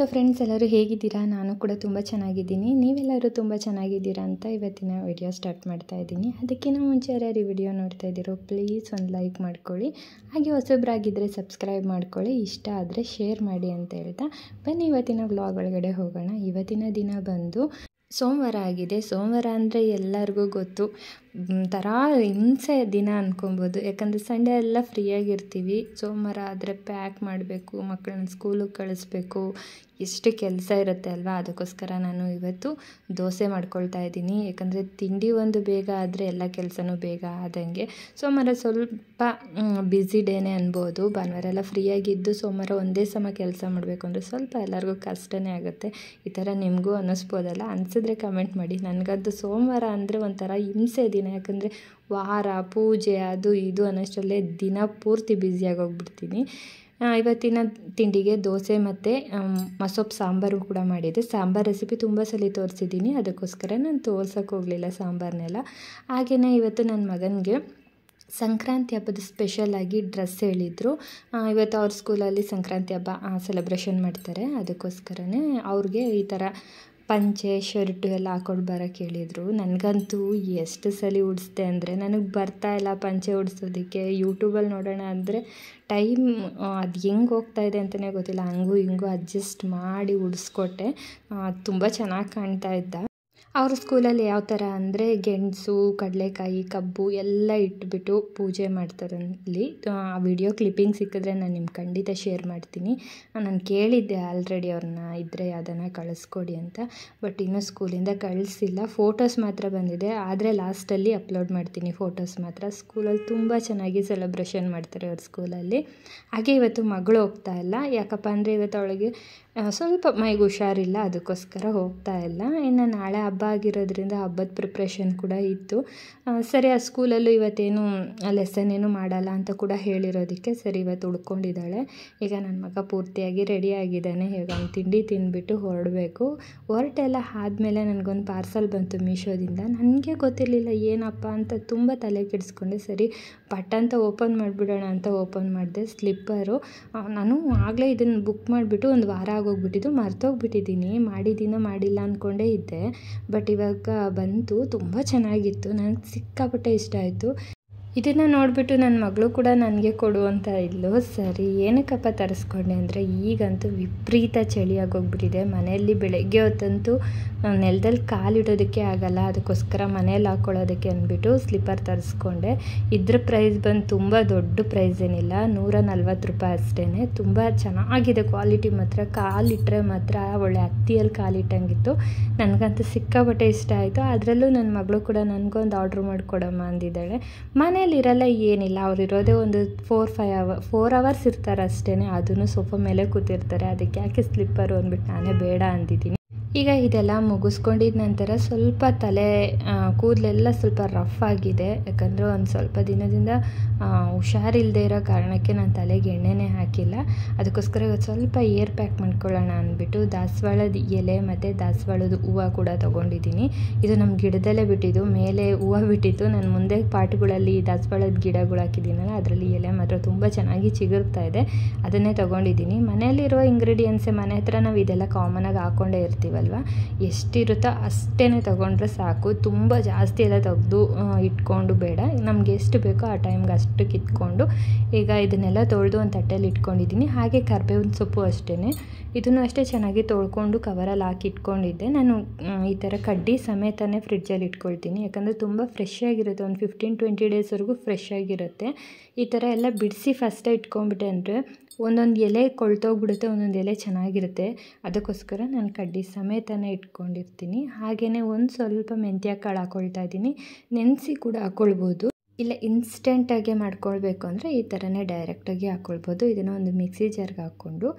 Friends, ಎಲ್ಲರೂ ಹೇಗಿದ್ದೀರಾ? ನಾನು ಕೂಡ ತುಂಬ ಚೆನ್ನಾಗಿದ್ದೀನಿ. ನೀವೆಲ್ಲರೂ ತುಂಬ ಚೆನ್ನಾಗಿದ್ದೀರಾ ಅಂತ ಇವತ್ತಿನ ವಿಡಿಯೋ ಸ್ಟಾರ್ಟ್ ಮಾಡ್ತಾ ಇದ್ದೀನಿ. ಅದಕ್ಕಿಂತ ಮುಂಚೆ ಯಾರು ವಿಡಿಯೋ ನೋಡ್ತಾ ಇದ್ದೀರೋ ಪ್ಲೀಸ್ ಒಂದು ಲೈಕ್ ಮಾಡ್ಕೊಳ್ಳಿ, ಹಾಗೆ ಹೊಸಬ್ರಾಗಿದ್ದರೆ ಸಬ್ಸ್ಕ್ರೈಬ್ ಮಾಡ್ಕೊಳ್ಳಿ, ಇಷ್ಟ ಆದರೆ ಶೇರ್ ಮಾಡಿ ಅಂತ ಹೇಳ್ತಾ ಬನ್ನಿ ಇವತ್ತಿನ ವ್ಲಾಗ್ ಒಳಗಡೆ ಹೋಗೋಣ. ಇವತ್ತಿನ ದಿನ ಬಂದು ಸೋಮವಾರ ಆಗಿದೆ. ಸೋಮವಾರ ಅಂದರೆ ಎಲ್ಲರಿಗೂ ಗೊತ್ತು, ಥರ ಹಿಂಸೆ ದಿನ ಅಂದ್ಕೊಬೋದು. ಯಾಕಂದರೆ ಸಂಡೇ ಎಲ್ಲ ಫ್ರೀಯಾಗಿರ್ತೀವಿ. ಸೋಮವಾರ ಆದರೆ ಪ್ಯಾಕ್ ಮಾಡಬೇಕು, ಮಕ್ಕಳನ್ನ ಸ್ಕೂಲಿಗೆ ಕಳಿಸ್ಬೇಕು, ಎಷ್ಟು ಕೆಲಸ ಇರುತ್ತೆ ಅಲ್ವಾ. ಅದಕ್ಕೋಸ್ಕರ ನಾನು ಇವತ್ತು ದೋಸೆ ಮಾಡ್ಕೊಳ್ತಾ ಇದ್ದೀನಿ. ಯಾಕಂದರೆ ತಿಂಡಿ ಒಂದು ಬೇಗ ಆದರೆ ಎಲ್ಲ ಕೆಲಸನೂ ಬೇಗ ಆದಂಗೆ. ಸೋಮವಾರ ಸ್ವಲ್ಪ ಬ್ಯುಸಿ ಡೇನೇ ಅನ್ಬೋದು. ಭಾನುವಾರ ಎಲ್ಲ ಫ್ರೀಯಾಗಿದ್ದು ಸೋಮವಾರ ಒಂದೇ ಸಮ ಕೆಲಸ ಮಾಡಬೇಕು ಅಂದರೆ ಸ್ವಲ್ಪ ಎಲ್ಲರಿಗೂ ಕಷ್ಟನೇ ಆಗುತ್ತೆ. ಈ ಥರ ನಿಮಗೂ ಅನ್ನಿಸ್ಬೋದಲ್ಲ? ಅನಿಸಿದ್ರೆ ಕಮೆಂಟ್ ಮಾಡಿ. ನನಗದು ಸೋಮವಾರ ಅಂದರೆ ಒಂಥರ ಹಿಂಸೆ ದಿನ. ಯಾಕಂದರೆ ವಾರ ಪೂಜೆ ಅದು ಇದು ಅನ್ನೋಷ್ಟರಲ್ಲೇ ದಿನ ಪೂರ್ತಿ ಬ್ಯುಸಿಯಾಗಿ ಹೋಗ್ಬಿಡ್ತೀನಿ. ಇವತ್ತಿನ ತಿಂಡಿಗೆ ದೋಸೆ ಮತ್ತು ಮಸೊಪ್ಪು ಸಾಂಬಾರು ಕೂಡ ಮಾಡಿದ್ದೆ. ಸಾಂಬಾರು ರೆಸಿಪಿ ತುಂಬ ಸಲ ತೋರಿಸಿದ್ದೀನಿ, ಅದಕ್ಕೋಸ್ಕರ ನಾನು ತೋರ್ಸೋಕ್ಕೆ ಹೋಗಲಿಲ್ಲ ಸಾಂಬಾರನ್ನೆಲ್ಲ. ಹಾಗೆಯೇ ಇವತ್ತು ನನ್ನ ಮಗನಿಗೆ ಸಂಕ್ರಾಂತಿ ಹಬ್ಬದ ಸ್ಪೆಷಲಾಗಿ ಡ್ರೆಸ್ ಹೇಳಿದರು. ಇವತ್ತು ಅವ್ರ ಸ್ಕೂಲಲ್ಲಿ ಸಂಕ್ರಾಂತಿ ಹಬ್ಬ ಸೆಲೆಬ್ರೇಷನ್ ಮಾಡ್ತಾರೆ. ಅದಕ್ಕೋಸ್ಕರನೇ ಅವ್ರಿಗೆ ಈ ಥರ ಪಂಚೆ ಶರ್ಟು ಎಲ್ಲ ಹಾಕೊಂಡು ಬರೋಕ್ಕೆ ಹೇಳಿದರು. ನನಗಂತೂ ಎಷ್ಟು ಸಲ ಉಡಿಸ್ದೆ ಅಂದರೆ ನನಗೆ ಬರ್ತಾಯಿಲ್ಲ ಪಂಚೆ ಉಡಿಸೋದಕ್ಕೆ. ಯೂಟ್ಯೂಬಲ್ಲಿ ನೋಡೋಣ ಅಂದರೆ ಟೈಮ್ ಅದು ಹೆಂಗೆ ಹೋಗ್ತಾಯಿದೆ ಅಂತಲೇ ಗೊತ್ತಿಲ್ಲ. ಹಂಗೂ ಹಿಂಗೂ ಅಡ್ಜಸ್ಟ್ ಮಾಡಿ ಉಡಿಸ್ಕೊಟ್ಟೆ. ತುಂಬ ಚೆನ್ನಾಗಿ ಕಾಣ್ತಾ ಇದ್ದ. ಅವ್ರ ಸ್ಕೂಲಲ್ಲಿ ಯಾವ ಥರ ಅಂದರೆ ಗೆಣಸು, ಕಡಲೆಕಾಯಿ, ಕಬ್ಬು ಎಲ್ಲ ಇಟ್ಬಿಟ್ಟು ಪೂಜೆ ಮಾಡ್ತಾರೆ. ಅಲ್ಲಿ ಆ ವಿಡಿಯೋ ಕ್ಲಿಪ್ಪಿಂಗ್ ಸಿಕ್ಕಿದ್ರೆ ನಾನು ನಿಮ್ಗೆ ಖಂಡಿತ ಶೇರ್ ಮಾಡ್ತೀನಿ. ನಾನು ಕೇಳಿದ್ದೆ ಆಲ್ರೆಡಿ ಅವ್ರನ್ನ, ಇದ್ದರೆ ಅದನ್ನು ಕಳಿಸ್ಕೊಡಿ ಅಂತ. ಬಟ್ ಇನ್ನೂ ಸ್ಕೂಲಿಂದ ಕಳಿಸಿಲ್ಲ. ಫೋಟೋಸ್ ಮಾತ್ರ ಬಂದಿದೆ, ಆದರೆ ಲಾಸ್ಟಲ್ಲಿ ಅಪ್ಲೋಡ್ ಮಾಡ್ತೀನಿ ಫೋಟೋಸ್ ಮಾತ್ರ. ಸ್ಕೂಲಲ್ಲಿ ತುಂಬ ಚೆನ್ನಾಗಿ ಸೆಲೆಬ್ರೇಷನ್ ಮಾಡ್ತಾರೆ ಅವ್ರ ಸ್ಕೂಲಲ್ಲಿ. ಹಾಗೆ ಇವತ್ತು ಮಗಳು ಹೋಗ್ತಾ ಇಲ್ಲ. ಯಾಕಪ್ಪ ಅಂದರೆ ಇವತ್ತು ಅವಳಿಗೆ ಸ್ವಲ್ಪ ಮೈಗೆ ಹುಷಾರಿಲ್ಲ, ಅದಕ್ಕೋಸ್ಕರ ಹೋಗ್ತಾ ಇಲ್ಲ. ಇನ್ನು ನಾಳೆ ಹಬ್ಬ ಆಗಿರೋದ್ರಿಂದ ಹಬ್ಬದ ಪ್ರಿಪ್ರೇಷನ್ ಕೂಡ ಇತ್ತು. ಸರಿ, ಆ ಸ್ಕೂಲಲ್ಲೂ ಇವತ್ತೇನು ಲೆಸನ್ ಏನು ಮಾಡಲ್ಲ ಅಂತ ಕೂಡ ಹೇಳಿರೋದಕ್ಕೆ ಸರಿ ಇವತ್ತು ಉಳ್ಕೊಂಡಿದ್ದಾಳೆ. ಈಗ ನನ್ನ ಮಗ ಪೂರ್ತಿಯಾಗಿ ರೆಡಿ ಆಗಿದ್ದಾನೆ. ಈಗ ಅವ್ನು ತಿಂಡಿ ತಿಂದುಬಿಟ್ಟು ಹೊರಡಬೇಕು. ಹೊರಟೆಲ್ಲ ಆದಮೇಲೆ ನನಗೊಂದು ಪಾರ್ಸಲ್ ಬಂತು ಮೀಶೋದಿಂದ. ನನಗೆ ಗೊತ್ತಿರಲಿಲ್ಲ ಏನಪ್ಪ ಅಂತ ತುಂಬ ತಲೆ ಕೆಡಿಸ್ಕೊಂಡೆ. ಸರಿ ಪಟ್ ಅಂತ ಓಪನ್ ಮಾಡಿಬಿಡೋಣ ಅಂತ ಓಪನ್ ಮಾಡಿದೆ. ಸ್ಲಿಪ್ಪರು. ನಾನು ಆಗಲೇ ಇದನ್ನು ಬುಕ್ ಮಾಡಿಬಿಟ್ಟು ಒಂದು ವಾರ ಆಗೋಗ್ಬಿಟ್ಟಿದ್ದು, ಮರ್ತೋಗ್ಬಿಟ್ಟಿದ್ದೀನಿ. ಮಾಡಿದ್ದೀನೋ ಮಾಡಿಲ್ಲ ಅಂದ್ಕೊಂಡೇ ಇದ್ದೆ. ಬಟ್ ಇವಾಗ ಬಂತು, ತುಂಬ ಚೆನ್ನಾಗಿತ್ತು. ನನಗೆ ಸಿಕ್ಕಾಪಟ್ಟೆ ಇಷ್ಟ ಆಯಿತು. ಇದನ್ನು ನೋಡಿಬಿಟ್ಟು ನನ್ನ ಮಗಳು ಕೂಡ ನನಗೆ ಕೊಡು ಅಂತ ಇದ್ಲು. ಸರಿ ಏನಕ್ಕಪ್ಪ ತರಿಸ್ಕೊಂಡೆ ಅಂದರೆ ಈಗಂತೂ ವಿಪರೀತ ಚಳಿಯಾಗೋಗ್ಬಿಟ್ಟಿದೆ. ಮನೆಯಲ್ಲಿ ಬೆಳಗ್ಗೆ ಹೊತ್ತಂತೂ ನೆಲದಲ್ಲಿ ಕಾಲಿಡೋದಕ್ಕೆ ಆಗಲ್ಲ. ಅದಕ್ಕೋಸ್ಕರ ಮನೇಲಿ ಹಾಕ್ಕೊಳ್ಳೋದಕ್ಕೆ ಅಂದ್ಬಿಟ್ಟು ಸ್ಲಿಪ್ಪರ್ ತರಿಸ್ಕೊಂಡೆ. ಇದ್ರ ಪ್ರೈಸ್ ಬಂದು ತುಂಬ ದೊಡ್ಡ ಪ್ರೈಸ್ ಏನಿಲ್ಲ, 140 ರೂಪಾಯಿ ಅಷ್ಟೇ. ತುಂಬ ಚೆನ್ನಾಗಿದೆ ಕ್ವಾಲಿಟಿ ಮಾತ್ರ. ಕಾಲಿಟ್ಟರೆ ಮಾತ್ರ ಒಳ್ಳೆ ಹತ್ತಿಯಲ್ಲಿ ಕಾಲಿಟ್ಟಂಗಿತ್ತು. ನನಗಂತೂ ಸಿಕ್ಕಾಪಟ್ಟೆ ಇಷ್ಟ ಆಯಿತು. ಅದರಲ್ಲೂ ನನ್ನ ಮಗಳು ಕೂಡ ನನಗೊಂದು ಆರ್ಡ್ರ್ ಮಾಡಿಕೊಡಮ್ಮ ಅಂದಿದ್ದಾಳೆ. ಮನೇಲಿರಲ್ಲ ಏನಿಲ್ಲ, ಅವ್ರು ಇರೋದೇ ಒಂದು 4 ಅವರ್ಸ್ ಇರ್ತಾರೆ ಅಷ್ಟೇ. ಅದನ್ನು ಸೋಫಾ ಮೇಲೆ ಕೂತಿರ್ತಾರೆ. ಅದಕ್ಕೆ ಯಾಕೆ ಸ್ಲಿಪ್ಪರು ಅಂದ್ಬಿಟ್ಟು ನಾನೇ ಬೇಡ ಅಂದಿದ್ದೀನಿ. ಈಗ ಇದೆಲ್ಲ ಮುಗಿಸ್ಕೊಂಡಿದ್ದ ನಂತರ ಸ್ವಲ್ಪ ತಲೆ ಕೂದಲೆಲ್ಲ ಸ್ವಲ್ಪ ರಫ್ ಆಗಿದೆ. ಯಾಕಂದರೆ ಒಂದು ಸ್ವಲ್ಪ ದಿನದಿಂದ ಹುಷಾರಿಲ್ಲದೆ ಇರೋ ಕಾರಣಕ್ಕೆ ನಾನು ತಲೆಗೆ ಎಣ್ಣೆನೇ ಹಾಕಿಲ್ಲ. ಅದಕ್ಕೋಸ್ಕರ ಇವತ್ತು ಸ್ವಲ್ಪ ಏರ್ ಪ್ಯಾಕ್ ಮಾಡ್ಕೊಳ್ಳೋಣ ಅಂದ್ಬಿಟ್ಟು ದಾಸವಾಳದ ಎಲೆ ಮತ್ತು ದಾಸವಾಳದ ಹೂವು ಕೂಡ ತೊಗೊಂಡಿದ್ದೀನಿ. ಇದು ನಮ್ಮ ಗಿಡದಲ್ಲೇ ಬಿಟ್ಟಿದ್ದು, ಮೇಲೆ ಹೂವು ಬಿಟ್ಟಿತ್ತು. ನಾನು ಮುಂದೆ ಪಾಟ್ಗಳಲ್ಲಿ ದಾಸವಾಳದ ಗಿಡಗಳು ಹಾಕಿದ್ದೀನಲ್ಲ, ಅದರಲ್ಲಿ ಎಲೆ ಮಾತ್ರ ತುಂಬ ಚೆನ್ನಾಗಿ ಚಿಗುರ್ತಾ ಇದೆ. ಅದನ್ನೇ ತೊಗೊಂಡಿದ್ದೀನಿ. ಮನೆಯಲ್ಲಿರೋ ಇಂಗ್ರೀಡಿಯೆಂಟ್ಸೇ, ಮನೆ ಹತ್ರ ನಾವು ಇದೆಲ್ಲ ಕಾಮನಾಗಿ ಹಾಕ್ಕೊಂಡೇ ಇರ್ತೀವಲ್ವ. ಎಷ್ಟಿರುತ್ತೋ ಅಷ್ಟೇ ತೊಗೊಂಡ್ರೆ ಸಾಕು. ತುಂಬ ಜಾಸ್ತಿ ಎಲ್ಲ ತೆಗೆದು ಇಟ್ಕೊಂಡು ಬೇಡ. ನಮಗೆ ಎಷ್ಟು ಬೇಕೋ ಆ ಟೈಮ್ಗೆ ಅಷ್ಟು ಕಿತ್ಕೊಂಡು ಈಗ ಇದನ್ನೆಲ್ಲ ತೊಳೆದು ಒಂದು ತಟ್ಟೆಯಲ್ಲಿ ಇಟ್ಕೊಂಡಿದ್ದೀನಿ. ಹಾಗೆ ಕರಿಬೇವಿನ ಸೊಪ್ಪು ಅಷ್ಟೇ, ಇದನ್ನು ಅಷ್ಟೇ ಚೆನ್ನಾಗಿ ತೊಳ್ಕೊಂಡು ಕವರಲ್ಲಿ ಹಾಕಿ ಇಟ್ಕೊಂಡಿದ್ದೆ. ನಾನು ಈ ಥರ ಕಡ್ಡಿ ಸಮೇತನೇ ಫ್ರಿಡ್ಜಲ್ಲಿ ಇಟ್ಕೊಳ್ತೀನಿ. ಯಾಕಂದರೆ ತುಂಬ ಫ್ರೆಶ್ ಆಗಿರುತ್ತೆ. ಒಂದು 15-20 ಡೇಸ್ವರೆಗೂ ಫ್ರೆಶ್ ಆಗಿರುತ್ತೆ. ಈ ಥರ ಎಲ್ಲ ಬಿಡಿಸಿ ಫಸ್ಟೇ ಇಟ್ಕೊಂಡ್ಬಿಟ್ಟೆ ಅಂದರೆ ಒಂದೊಂದು ಎಲೆ ಕೊಳ್ತೋಗ್ಬಿಡುತ್ತೆ, ಒಂದೊಂದು ಎಲೆ ಚೆನ್ನಾಗಿರುತ್ತೆ. ಅದಕ್ಕೋಸ್ಕರ ನಾನು ಕಡ್ಡಿ ಸಮೇತನೇ ಇಟ್ಕೊಂಡಿರ್ತೀನಿ. ಹಾಗೆಯೇ ಒಂದು ಸ್ವಲ್ಪ ಮೆಂತ್ಯ ಕಾಳು ಹಾಕ್ಕೊಳ್ತಾ ಇದ್ದೀನಿ. ನೆನೆಸಿ ಕೂಡ ಹಾಕ್ಕೊಳ್ಬೋದು, ಇಲ್ಲ ಇನ್ಸ್ಟೆಂಟಾಗೆ ಮಾಡ್ಕೊಳ್ಬೇಕು ಅಂದರೆ ಈ ಥರನೇ ಡೈರೆಕ್ಟಾಗಿ ಹಾಕ್ಕೊಳ್ಬೋದು. ಇದನ್ನು ಒಂದು ಮಿಕ್ಸಿ ಜಾರ್ಗೆ ಹಾಕ್ಕೊಂಡು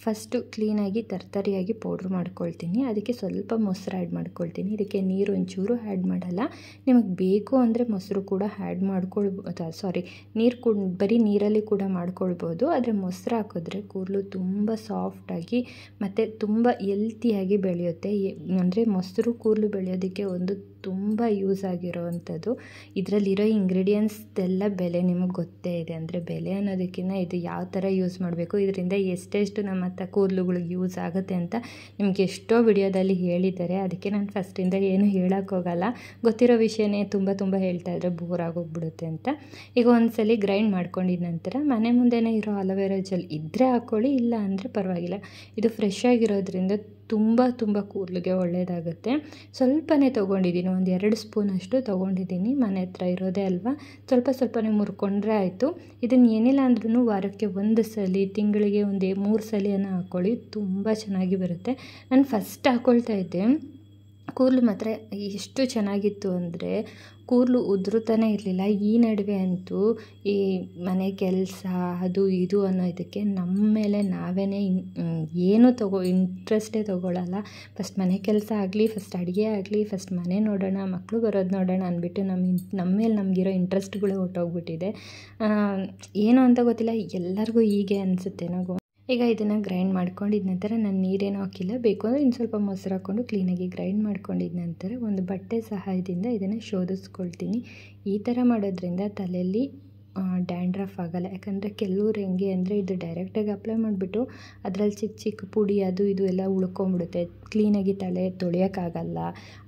ಫಸ್ಟು ಕ್ಲೀನಾಗಿ ತರ್ತರಿಯಾಗಿ ಪೌಡ್ರ್ ಮಾಡ್ಕೊಳ್ತೀನಿ. ಅದಕ್ಕೆ ಸ್ವಲ್ಪ ಮೊಸರು ಆ್ಯಡ್ ಮಾಡ್ಕೊಳ್ತೀನಿ. ಇದಕ್ಕೆ ನೀರು ಒಂಚೂರು ಆ್ಯಡ್ ಮಾಡಲ್ಲ. ನಿಮಗೆ ಬೇಕು ಅಂದರೆ ಮೊಸರು ಕೂಡ ಆ್ಯಡ್ ಮಾಡ್ಕೊಳ್ಬೋದು. ನೀರು ಬರೀ ನೀರಲ್ಲಿ ಕೂಡ ಮಾಡ್ಕೊಳ್ಬೋದು. ಆದರೆ ಮೊಸರು ಹಾಕಿದ್ರೆ ಕೂದಲು ತುಂಬ ಸಾಫ್ಟಾಗಿ ಮತ್ತು ತುಂಬ ಎಲ್ತಿಯಾಗಿ ಬೆಳೆಯುತ್ತೆ. ಅಂದರೆ ಮೊಸರು ಕೂದಲು ಬೆಳೆಯೋದಕ್ಕೆ ಒಂದು ತುಂಬ ಯೂಸ್ ಆಗಿರೋವಂಥದ್ದು. ಇದರಲ್ಲಿರೋ ಇಂಗ್ರೀಡಿಯೆಂಟ್ಸ್ ಎಲ್ಲ ಬೆಲೆ ನಿಮಗೆ ಗೊತ್ತೇ ಇದೆ. ಅಂದರೆ ಬೆಲೆ ಅನ್ನೋದಕ್ಕಿಂತ ಇದು ಯಾವ ಥರ ಯೂಸ್ ಮಾಡಬೇಕು, ಇದರಿಂದ ಎಷ್ಟೆಷ್ಟು ನಮ್ಮ ಮತ್ತು ಕೂದಲುಗಳಿಗೆ ಯೂಸ್ ಆಗುತ್ತೆ ಅಂತ ನಿಮಗೆ ಎಷ್ಟೋ ವಿಡಿಯೋದಲ್ಲಿ ಹೇಳಿದ್ದಾರೆ. ಅದಕ್ಕೆ ನಾನು ಫಸ್ಟಿಂದ ಏನು ಹೇಳೋಕ್ಕೋಗಲ್ಲ, ಗೊತ್ತಿರೋ ವಿಷಯನೇ ತುಂಬ ಹೇಳ್ತಾಯಿದ್ರೆ ಬೋರ್ ಆಗೋಗ್ಬಿಡುತ್ತೆ ಅಂತ. ಈಗ ಒಂದ್ಸಲಿ ಗ್ರೈಂಡ್ ಮಾಡ್ಕೊಂಡಿದ ನಂತರ ಮನೆ ಮುಂದೆನೇ ಇರೋ ಅಲೋವೆರಾ ಜೆಲ್ ಇದ್ದರೆ ಹಾಕ್ಕೊಳ್ಳಿ, ಇಲ್ಲ ಅಂದರೆ ಪರವಾಗಿಲ್ಲ. ಇದು ಫ್ರೆಶ್ ಆಗಿರೋದ್ರಿಂದ ತುಂಬ ಕೂದಲಿಗೆ ಒಳ್ಳೆಯದಾಗುತ್ತೆ. ಸ್ವಲ್ಪನೇ ತೊಗೊಂಡಿದ್ದೀನಿ, ಒಂದು 2 ಸ್ಪೂನಷ್ಟು ತೊಗೊಂಡಿದ್ದೀನಿ. ಮನೆ ಹತ್ರ ಇರೋದೇ ಅಲ್ವಾ, ಸ್ವಲ್ಪನೇ ಮುರ್ಕೊಂಡ್ರೆ ಆಯಿತು. ಇದನ್ನು ಏನಿಲ್ಲ ಅಂದ್ರೂ ವಾರಕ್ಕೆ 1 ಸಲ, ತಿಂಗಳಿಗೆ ಒಂದು 3 ಸಲಿಯನ್ನು ಹಾಕ್ಕೊಳ್ಳಿ, ತುಂಬ ಚೆನ್ನಾಗಿ ಬರುತ್ತೆ. ನಾನು ಫಸ್ಟ್ ಹಾಕ್ಕೊಳ್ತಾ ಇದ್ದೆ, ಕೂದಲು ಮಾತ್ರ ಎಷ್ಟು ಚೆನ್ನಾಗಿತ್ತು ಅಂದರೆ ಕೂದಲು ಉದುರುತ್ತಾನೆ ಇರಲಿಲ್ಲ. ಈ ನಡುವೆ ಅಂತೂ ಈ ಮನೆ ಕೆಲಸ ಅದು ಇದು ಅನ್ನೋದಕ್ಕೆ ನಮ್ಮ ಮೇಲೆ ನಾವೇ ಏನೂ ಇಂಟ್ರೆಸ್ಟೇ ತೊಗೊಳ್ಳಲ್ಲ. ಫಸ್ಟ್ ಮನೆ ಕೆಲಸ ಆಗಲಿ, ಫಸ್ಟ್ ಅಡುಗೆ ಆಗಲಿ, ಫಸ್ಟ್ ಮನೆ ನೋಡೋಣ, ಮಕ್ಕಳು ಬರೋದು ನೋಡೋಣ ಅಂದ್ಬಿಟ್ಟು ನಮ್ಮ ಮೇಲೆ ನಮಗಿರೋ ಇಂಟ್ರೆಸ್ಟ್ಗಳೇ ಹೊರ್ಟೋಗ್ಬಿಟ್ಟಿದೆ. ಏನು ಅಂತ ಗೊತ್ತಿಲ್ಲ, ಎಲ್ಲರಿಗೂ ಹೀಗೆ ಅನಿಸುತ್ತೆ ನಾವು. ಈಗ ಇದನ್ನು ಗ್ರೈಂಡ್ ಮಾಡ್ಕೊಂಡಿದ ನಂತರ ನಾನು ನೀರೇನೂ ಹಾಕಿಲ್ಲ, ಬೇಕು ಅಂದರೆ ಇನ್ನು ಸ್ವಲ್ಪ ಮೊಸರು ಹಾಕ್ಕೊಂಡು ಕ್ಲೀನಾಗಿ ಗ್ರೈಂಡ್ ಮಾಡ್ಕೊಂಡಿದ ನಂತರ ಒಂದು ಬಟ್ಟೆ ಸಹಾಯದಿಂದ ಇದನ್ನು ಶೋಧಿಸ್ಕೊಳ್ತೀನಿ. ಈ ಥರ ಮಾಡೋದ್ರಿಂದ ತಲೆಯಲ್ಲಿ ಡ್ಯಾಂಡ್ರಫ್ ಆಗೋಲ್ಲ. ಯಾಕಂದರೆ ಕೆಲವ್ರು ಹೆಂಗೆ ಅಂದರೆ ಇದು ಡೈರೆಕ್ಟಾಗಿ ಅಪ್ಲೈ ಮಾಡಿಬಿಟ್ಟು ಅದರಲ್ಲಿ ಚಿಕ್ಕ ಪುಡಿ ಅದು ಇದು ಎಲ್ಲ ಉಳ್ಕೊಂಬಿಡುತ್ತೆ, ಕ್ಲೀನಾಗಿ ತಲೆ ತೊಳೆಯೋಕ್ಕಾಗಲ್ಲ.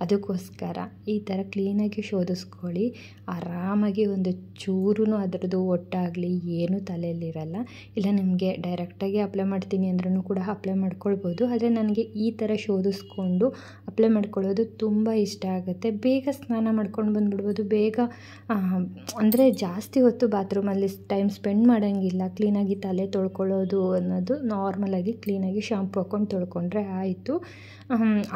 ಅದಕ್ಕೋಸ್ಕರ ಈ ಥರ ಕ್ಲೀನಾಗಿ ಶೋಧಿಸ್ಕೊಳ್ಳಿ. ಆರಾಮಾಗಿ ಒಂದು ಚೂರೂ ಅದರದ್ದು ಒಟ್ಟಾಗಲಿ ಏನೂ ತಲೆಯಲ್ಲಿರಲ್ಲ. ಇಲ್ಲ ನಿಮಗೆ ಡೈರೆಕ್ಟಾಗಿ ಅಪ್ಲೈ ಮಾಡ್ತೀನಿ ಅಂದ್ರೂ ಕೂಡ ಅಪ್ಲೈ ಮಾಡ್ಕೊಳ್ಬೋದು. ಆದರೆ ನನಗೆ ಈ ಥರ ಶೋಧಿಸ್ಕೊಂಡು ಅಪ್ಲೈ ಮಾಡ್ಕೊಳ್ಳೋದು ತುಂಬ ಇಷ್ಟ ಆಗುತ್ತೆ. ಬೇಗ ಸ್ನಾನ ಮಾಡ್ಕೊಂಡು ಬಂದುಬಿಡ್ಬೋದು. ಬೇಗ ಅಂದರೆ ಜಾಸ್ತಿ ಹೊತ್ತು ಬಾತ್ರೂಮಲ್ಲಿ ಟೈಮ್ ಸ್ಪೆಂಡ್ ಮಾಡೋಂಗಿಲ್ಲ. ಕ್ಲೀನಾಗಿ ತಲೆ ತೊಳ್ಕೊಳ್ಳೋದು ಅನ್ನೋದು ನಾರ್ಮಲಾಗಿ ಕ್ಲೀನಾಗಿ ಶಾಂಪು ಹಾಕ್ಕೊಂಡು ತೊಳ್ಕೊಂಡ್ರೆ ಆಯಿತು.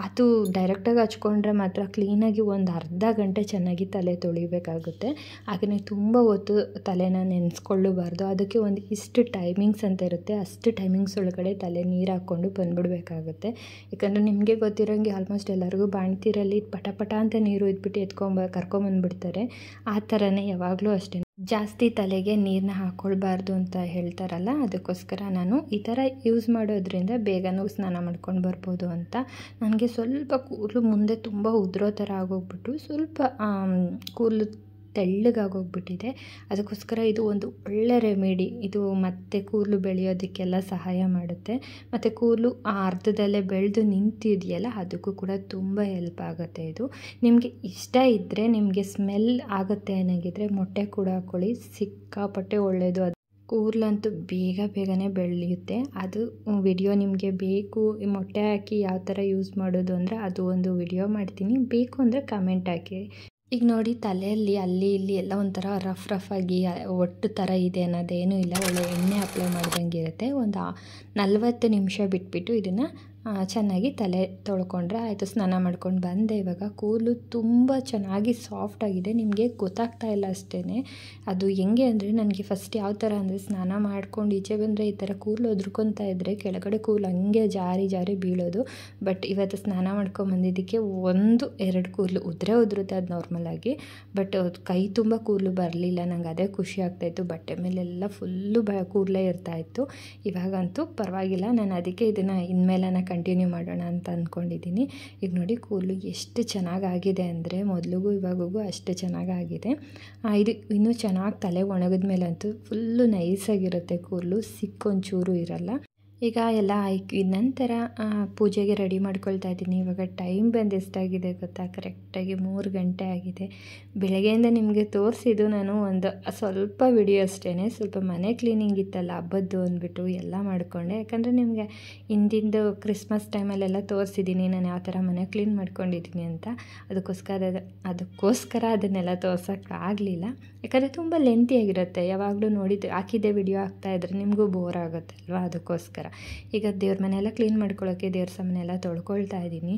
ಅದು ಡೈರೆಕ್ಟಾಗಿ ಹಚ್ಕೊಂಡ್ರೆ ಮಾತ್ರ ಕ್ಲೀನಾಗಿ ಒಂದು ಅರ್ಧ ಗಂಟೆ ಚೆನ್ನಾಗಿ ತಲೆ ತೊಳಿಬೇಕಾಗುತ್ತೆ. ಹಾಗೆಯೇ ತುಂಬ ಹೊತ್ತು ತಲೆನ ನೆನೆಸ್ಕೊಳ್ಳಬಾರ್ದು. ಅದಕ್ಕೆ ಒಂದು ಇಷ್ಟು ಟೈಮಿಂಗ್ಸ್ ಅಂತ ಇರುತ್ತೆ, ಅಷ್ಟು ಟೈಮಿಂಗ್ಸ್ ಒಳಗಡೆ ತಲೆ ನೀರು ಹಾಕ್ಕೊಂಡು ಬಂದುಬಿಡ್ಬೇಕಾಗುತ್ತೆ. ಯಾಕಂದರೆ ನಿಮಗೆ ಗೊತ್ತಿರೋಂಗೆ ಆಲ್ಮೋಸ್ಟ್ ಎಲ್ಲರಿಗೂ ಬಾಣ್ತಿರಲ್ಲಿ ಪಟ ಅಂತ ನೀರು ಇದ್ಬಿಟ್ಟು ಕರ್ಕೊಂಬಂದುಬಿಡ್ತಾರೆ. ಆ ಥರನೇ ಯಾವಾಗಲೂ ಅಷ್ಟೇ, ಜಾಸ್ತಿ ತಲೆಗೆ ನೀರನ್ನ ಹಾಕ್ಕೊಳ್ಬಾರ್ದು ಅಂತ ಹೇಳ್ತಾರಲ್ಲ, ಅದಕ್ಕೋಸ್ಕರ ನಾನು ಈ ಥರ ಯೂಸ್ ಮಾಡೋದ್ರಿಂದ ಬೇಗನೂ ಸ್ನಾನ ಮಾಡ್ಕೊಂಡು ಬರ್ಬೋದು ಅಂತ. ನನಗೆ ಸ್ವಲ್ಪ ಕೂದಲು ಮುಂದೆ ತುಂಬ ಉದುರೋ ಥರ ಆಗೋಗ್ಬಿಟ್ಟು ಸ್ವಲ್ಪ ಕೂದಲು ತೆಳ್ಳಗಾಗೋಗ್ಬಿಟ್ಟಿದೆ. ಅದಕ್ಕೋಸ್ಕರ ಇದು ಒಂದು ಒಳ್ಳೆ ರೆಮಿಡಿ. ಇದು ಮತ್ತೆ ಕೂದಲು ಬೆಳೆಯೋದಕ್ಕೆಲ್ಲ ಸಹಾಯ ಮಾಡುತ್ತೆ. ಮತ್ತು ಕೂದಲು ಅರ್ಧದಲ್ಲೇ ಬೆಳೆದು ನಿಂತಿದೆಯಲ್ಲ, ಅದಕ್ಕೂ ಕೂಡ ತುಂಬ ಹೆಲ್ಪ್ ಆಗುತ್ತೆ. ಇದು ನಿಮಗೆ ಇಷ್ಟ ಇದ್ದರೆ, ನಿಮಗೆ ಸ್ಮೆಲ್ ಆಗುತ್ತೆ ಅನ್ನೋಂಗಿದ್ರೆ ಮೊಟ್ಟೆ ಕೂಡ ಹಾಕ್ಕೊಳ್ಳಿ, ಸಿಕ್ಕಾಪಟ್ಟೆ ಒಳ್ಳೆಯದು. ಅದು ಕೂದಲಂತೂ ಬೇಗನೆ ಬೆಳೆಯುತ್ತೆ. ಅದು ವಿಡಿಯೋ ನಿಮಗೆ ಬೇಕು, ಮೊಟ್ಟೆ ಹಾಕಿ ಯಾವ ಥರ ಯೂಸ್ ಮಾಡೋದು ಅಂದರೆ ಅದು ಒಂದು ವಿಡಿಯೋ ಮಾಡ್ತೀನಿ, ಬೇಕು ಅಂದರೆ ಕಮೆಂಟ್ ಹಾಕಿ. ಈಗ ನೋಡಿ, ತಲೆಯಲ್ಲಿ ಅಲ್ಲಿ ಇಲ್ಲಿ ಎಲ್ಲ ಒಂಥರ ರಫ್ ಆಗಿ ಒಟ್ಟು ಥರ ಇದೆ ಅನ್ನೋದೇನೂ ಇಲ್ಲ. ಒಳ್ಳೆ ಎಣ್ಣೆ ಅಪ್ಲೈ ಮಾಡ್ದಂಗೆ ಇರುತ್ತೆ. ಒಂದು 40 ನಿಮಿಷ ಬಿಟ್ಬಿಟ್ಟು ಇದನ್ನು ಚೆನ್ನಾಗಿ ತಲೆ ತೊಳ್ಕೊಂಡ್ರೆ ಆಯಿತು. ಸ್ನಾನ ಮಾಡ್ಕೊಂಡು ಬಂದೆ. ಇವಾಗ ಕೂದಲು ತುಂಬ ಚೆನ್ನಾಗಿ ಸಾಫ್ಟಾಗಿದೆ. ನಿಮಗೆ ಗೊತ್ತಾಗ್ತಾ ಇಲ್ಲ ಅಷ್ಟೇ. ಅದು ಹೆಂಗೆ ಅಂದರೆ, ನನಗೆ ಫಸ್ಟ್ ಯಾವ ಥರ ಅಂದರೆ, ಸ್ನಾನ ಮಾಡ್ಕೊಂಡು ಈಚೆ ಬಂದರೆ ಈ ಥರ ಕೂದಲು ಒದ್ರಕೊತಾ ಇದ್ದರೆ ಕೆಳಗಡೆ ಕೂದಲು ಹಂಗೆ ಜಾರಿ ಬೀಳೋದು. ಬಟ್ ಇವತ್ತು ಸ್ನಾನ ಮಾಡ್ಕೊಂಬಂದಿದ್ದಕ್ಕೆ 1-2 ಕೂದಲು ಉದುರುತ್ತೆ, ಅದು ನಾರ್ಮಲಾಗಿ. ಬಟ್ ಕೈ ತುಂಬ ಕೂದಲು ಬರಲಿಲ್ಲ. ನಂಗೆ ಅದೇ ಖುಷಿ ಆಗ್ತಾಯಿತ್ತು. ಬಟ್ಟೆ ಮೇಲೆಲ್ಲ ಫುಲ್ಲು ಕೂದಲೇ ಇರ್ತಾಯಿತ್ತು. ಇವಾಗಂತೂ ಪರವಾಗಿಲ್ಲ. ನಾನು ಅದಕ್ಕೆ ಇದನ್ನು ಇನ್ಮೇಲೆ ಕಂಟಿನ್ಯೂ ಮಾಡೋಣ ಅಂತ ಅಂದ್ಕೊಂಡಿದ್ದೀನಿ. ಈಗ ನೋಡಿ, ಕೂದಲು ಎಷ್ಟು ಚೆನ್ನಾಗಾಗಿದೆ ಅಂದರೆ ಮೊದಲಿಗೂ ಇವಾಗೂ ಅಷ್ಟು ಚೆನ್ನಾಗಾಗಿದೆ. ಇದು ಇನ್ನೂ ಚೆನ್ನಾಗಿ ತಲೆ ಒಣಗಿದ ಮೇಲಂತೂ ಫುಲ್ಲು ನೈಸಾಗಿರುತ್ತೆ ಕೂದಲು, ಸಿಕ್ಕೊಂಚೂರು ಇರಲ್ಲ. ಈಗ ಎಲ್ಲ ಹಾಕಿದ ನಂತರ ಪೂಜೆಗೆ ರೆಡಿ ಮಾಡ್ಕೊಳ್ತಾ ಇದ್ದೀನಿ. ಇವಾಗ ಟೈಮ್ ಬಂದು ಎಷ್ಟಾಗಿದೆ ಗೊತ್ತಾ? ಕರೆಕ್ಟಾಗಿ 3 ಗಂಟೆ ಆಗಿದೆ. ಬೆಳಗ್ಗೆಯಿಂದ ನಿಮಗೆ ತೋರಿಸಿದ್ದು ನಾನು ಒಂದು ಸ್ವಲ್ಪ ವಿಡಿಯೋ ಅಷ್ಟೇ. ಸ್ವಲ್ಪ ಮನೆ ಕ್ಲೀನಿಂಗ್ ಇತ್ತಲ್ಲ ಹಬ್ಬದ್ದು ಅಂದ್ಬಿಟ್ಟು ಎಲ್ಲ ಮಾಡಿಕೊಂಡೆ. ಯಾಕಂದರೆ ನಿಮಗೆ ಹಿಂದಿಂದು ಕ್ರಿಸ್ಮಸ್ ಟೈಮಲ್ಲೆಲ್ಲ ತೋರಿಸಿದ್ದೀನಿ ನಾನು ಯಾವ ಥರ ಮನೆ ಕ್ಲೀನ್ ಮಾಡ್ಕೊಂಡಿದ್ದೀನಿ ಅಂತ. ಅದಕ್ಕೋಸ್ಕರ ಅದನ್ನೆಲ್ಲ ತೋರ್ಸೋಕ್ಕಾಗಲಿಲ್ಲ. ಯಾಕಂದರೆ ತುಂಬ ಲೆಂತಿಯಾಗಿರುತ್ತೆ. ಯಾವಾಗಲೂ ಹಾಕಿದ್ದೆ ವಿಡಿಯೋ ಹಾಕ್ತಾಯಿದ್ರೆ ನಿಮಗೂ ಬೋರ್ ಆಗುತ್ತೆ ಅಲ್ವಾ, ಅದಕ್ಕೋಸ್ಕರ. ಈಗ ದೇವ್ರ ಮನೆಯೆಲ್ಲ ಕ್ಲೀನ್ ಮಾಡ್ಕೊಳ್ಳೋಕ್ಕೆ ದೇವ್ರ ಸಾಮಾನೆಲ್ಲ ತೊಳ್ಕೊಳ್ತಾ ಇದ್ದೀನಿ.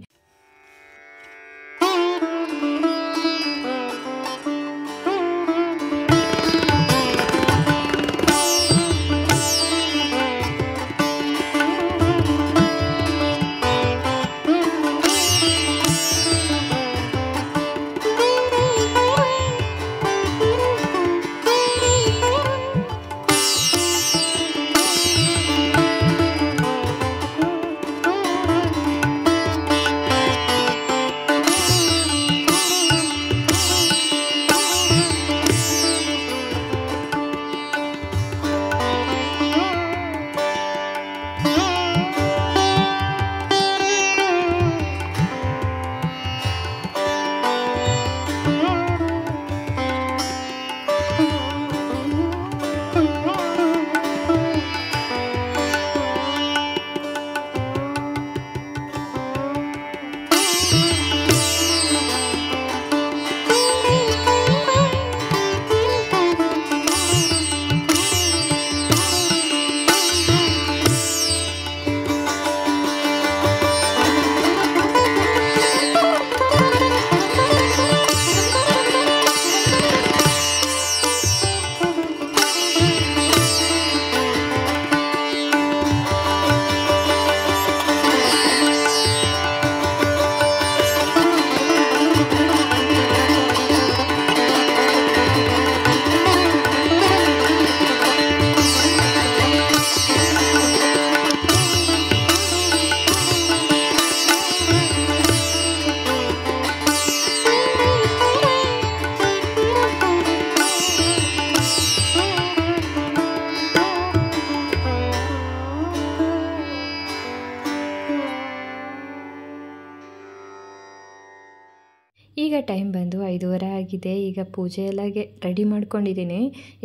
ಈಗ ಟೈಮ್ ಬಂದು 5:30 ಆಗಿದೆ. ಈಗ ಪೂಜೆ ಎಲ್ಲ ರೆಡಿ ಮಾಡ್ಕೊಂಡಿದ್ದೀನಿ.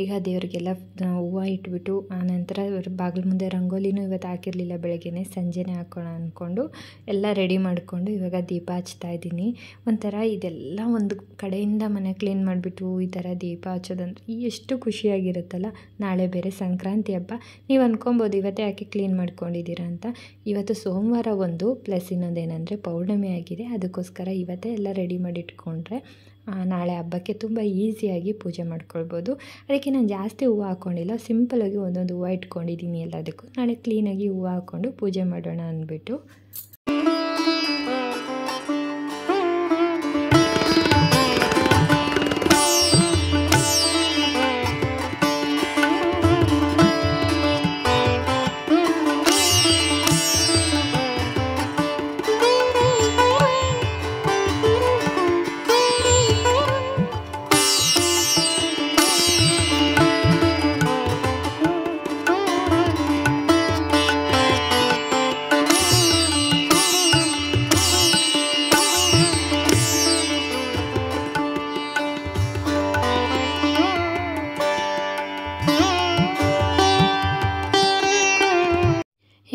ಈಗ ದೇವರಿಗೆಲ್ಲ ಹೂವು ಇಟ್ಬಿಟ್ಟು ಆನಂತರ ಬಾಗಿಲು ಮುಂದೆ ರಂಗೋಲಿನೂ ಇವತ್ತು ಹಾಕಿರಲಿಲ್ಲ, ಬೆಳಗ್ಗೆನೇ ಸಂಜೆನೇ ಹಾಕೋಣ ಅಂದ್ಕೊಂಡು ಎಲ್ಲ ರೆಡಿ ಮಾಡಿಕೊಂಡು ಇವಾಗ ದೀಪ ಹಚ್ತಾ ಇದ್ದೀನಿ. ಒಂಥರ ಇದೆಲ್ಲ ಒಂದು ಕಡೆಯಿಂದ ಮನೆ ಕ್ಲೀನ್ ಮಾಡಿಬಿಟ್ಟು ಈ ಥರ ದೀಪ ಹಚ್ಚೋದಂದ್ರೆ ಎಷ್ಟು ಖುಷಿಯಾಗಿರುತ್ತಲ್ಲ. ನಾಳೆ ಬೇರೆ ಸಂಕ್ರಾಂತಿ ಹಬ್ಬ. ನೀವು ಅಂದ್ಕೊಬೋದು ಇವತ್ತೇ ಯಾಕೆ ಕ್ಲೀನ್ ಮಾಡ್ಕೊಂಡಿದ್ದೀರಾ ಅಂತ. ಇವತ್ತು ಸೋಮವಾರ ಒಂದು ಪ್ಲಸ್ ಇನ್ನೊಂದೇನೆಂದರೆ ಪೌರ್ಣಮಿ ಆಗಿದೆ. ಅದಕ್ಕೋಸ್ಕರ ಇವತ್ತೇ ಎಲ್ಲ ರೆಡಿ ಮಾಡಿ ಇಟ್ಕೊಂಡ್ರೆ ನಾಳೆ ಹಬ್ಬಕ್ಕೆ ತುಂಬ ಈಸಿಯಾಗಿ ಪೂಜೆ ಮಾಡ್ಕೊಳ್ಬೋದು. ಅದಕ್ಕೆ ನಾನು ಜಾಸ್ತಿ ಹೂವು ಹಾಕ್ಕೊಂಡಿಲ್ಲ, ಸಿಂಪಲಾಗಿ ಒಂದೊಂದು ಹೂವು ಇಟ್ಕೊಂಡಿದ್ದೀನಿ ಎಲ್ಲದಕ್ಕೂ. ನಾಳೆ ಕ್ಲೀನಾಗಿ ಹೂವು ಹಾಕ್ಕೊಂಡು ಪೂಜೆ ಮಾಡೋಣ ಅಂದ್ಬಿಟ್ಟು.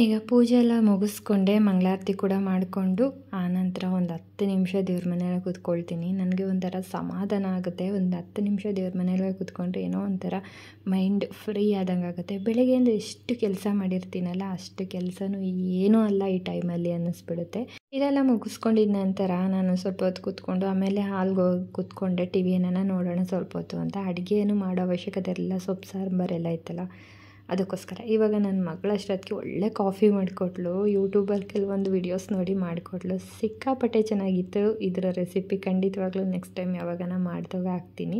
ಈಗ ಪೂಜೆ ಎಲ್ಲ ಮುಗಿಸ್ಕೊಂಡೆ, ಮಂಗಳಾರತಿ ಕೂಡ ಮಾಡಿಕೊಂಡು ಆನಂತರ ಒಂದು 10 ನಿಮಿಷ ದೇವ್ರ ಮನೆಯಲ್ಲೇ ಕೂತ್ಕೊಳ್ತೀನಿ. ನನಗೆ ಒಂಥರ ಸಮಾಧಾನ ಆಗುತ್ತೆ. ಒಂದು 10 ನಿಮಿಷ ದೇವ್ರ ಮನೆಯಲ್ಲೇ ಕೂತ್ಕೊಂಡ್ರೆ ಏನೋ ಒಂಥರ ಮೈಂಡ್ ಫ್ರೀ ಆದಂಗೆ ಆಗುತ್ತೆ. ಬೆಳಗ್ಗೆಯಿಂದ ಎಷ್ಟು ಕೆಲಸ ಮಾಡಿರ್ತೀನಲ್ಲ, ಅಷ್ಟು ಕೆಲಸನೂ ಏನೂ ಅಲ್ಲ ಈ ಟೈಮಲ್ಲಿ ಅನ್ನಿಸ್ಬಿಡುತ್ತೆ. ಇದೆಲ್ಲ ಮುಗಿಸ್ಕೊಂಡಿದ್ದ ನಂತರ ನಾನು ಸ್ವಲ್ಪ ಹೊತ್ತು ಕೂತ್ಕೊಂಡು ಆಮೇಲೆ ಹಾಲ್ಗೆ ಹೋಗಿ ಕೂತ್ಕೊಂಡೆ. ಟಿ ವಿ ಏನಾನ ನೋಡೋಣ ಸ್ವಲ್ಪ ಹೊತ್ತು ಅಂತ. ಅಡುಗೆ ಏನು ಮಾಡೋ ಅವಶ್ಯಕತೆ ಇಲ್ಲ, ಸೊಪ್ಪು ಸಾಂಬಾರೆಲ್ಲ ಇತ್ತಲ್ಲ ಅದಕ್ಕೋಸ್ಕರ. ಇವಾಗ ನನ್ನ ಮಗಳಷ್ಟೊತ್ತಿಗೆ ಒಳ್ಳೆ ಕಾಫಿ ಮಾಡಿಕೊಟ್ಲು. ಯೂಟ್ಯೂಬಲ್ಲಿ ಕೆಲವೊಂದು ವೀಡಿಯೋಸ್ ನೋಡಿ ಮಾಡಿಕೊಟ್ಲು. ಸಿಕ್ಕಾಪಟ್ಟೆ ಚೆನ್ನಾಗಿತ್ತು ಇದರ ರೆಸಿಪಿ. ಖಂಡಿತವಾಗ್ಲೂ ನೆಕ್ಸ್ಟ್ ಟೈಮ್ ಯಾವಾಗನ ಮಾಡಿದಾಗ ಹಾಕ್ತೀನಿ.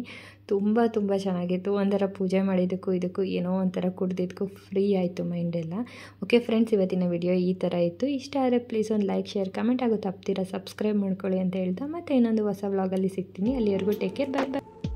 ತುಂಬ ಚೆನ್ನಾಗಿತ್ತು. ಒಂಥರ ಪೂಜೆ ಮಾಡಿದ್ದಕ್ಕೂ ಇದಕ್ಕೂ ಏನೋ ಒಂಥರ ಕುಡ್ದಿದ್ದಕ್ಕೂ ಫ್ರೀ ಆಯಿತು ಮೈಂಡೆಲ್ಲ. ಓಕೆ ಫ್ರೆಂಡ್ಸ್, ಇವತ್ತಿನ ವಿಡಿಯೋ ಈ ಥರ ಇತ್ತು. ಇಷ್ಟ ಆದರೆ ಪ್ಲೀಸ್ ಒಂದು ಲೈಕ್, ಶೇರ್, ಕಮೆಂಟ್ ಆಗೋ ತಪ್ತೀರಾ ಸಬ್ಸ್ಕ್ರೈಬ್ ಮಾಡ್ಕೊಳ್ಳಿ ಅಂತ ಹೇಳ್ತಾ ಮತ್ತೆ ಇನ್ನೊಂದು ಹೊಸ ವ್ಲಾಗಲ್ಲಿ ಸಿಗ್ತೀನಿ. ಅಲ್ಲಿವರೆಗೂ ಟೇಕ್ ಕೇರ್, ಬಾಯ್ ಬಾಯ್.